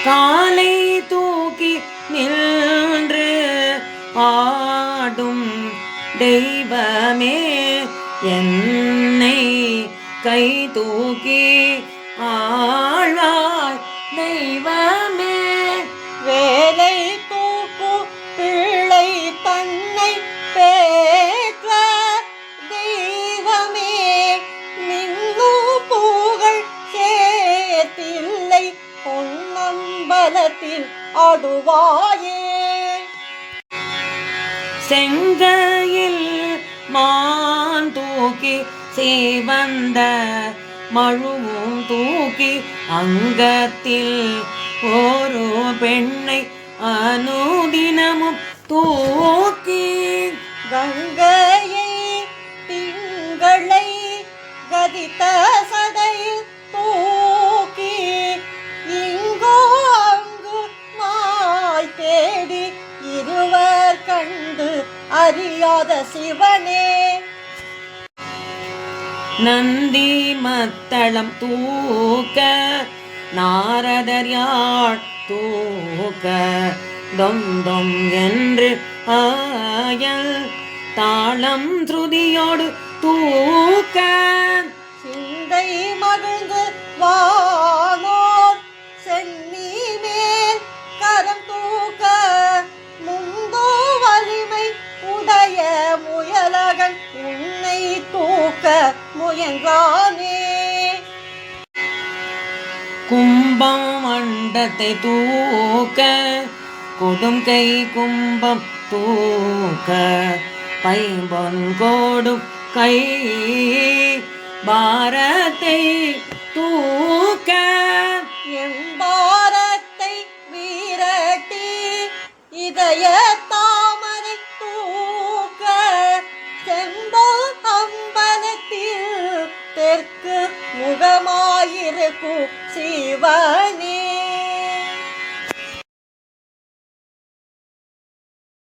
காலை தூக்கி நின்று ஆடும் தெய்வமே என்னை கை தூக்கி ஆழ்வாய் தெய்வமே. வேலை தூக்கு பிள்ளை தன்னை பேற்ற தெய்வமே நின்னு புகழ் சேர்த்தில்லை பொன்னம்பலத்தில் ஆடுவாயே. செங்கையில் மான் தூக்கி சேவந்த மழுவும் தூக்கி அங்கத்தில் ஒரு பெண்ணை அனுதினமும் தூக்கி கங்கையை திங்களை கதித்த சடையில் தூக்கி இங்கோ அங்கு மாய் தேடி இருவர் கண்டு அறியாத சிவனே. நந்தி மத்தளம் தூக்க நாரதர் யாழ் தூக்க தொந்தொம் என்று ஆயல் தாளம் ஸ்ருதியோடு தூக்க சிந்தை மகிழ்ந்து வானோர் சென்னி மேல் கரம் தூக்க முந்தோ வலிமை உடைய முயலகன் உன்னை தூக்க முயன்றானே. கும்பம் மண்டத்தை தூக்க கொடும் கை கும்பம் தூக்க பைம்பொன் கோடும் கை பாரத்தை தூக்க எம்பாரத்தை வீரட்டி இதய தாமரை தூக்க செம்பல் அம்பலத்தில் தெற்கு முகமாயிருக்கும் சிவ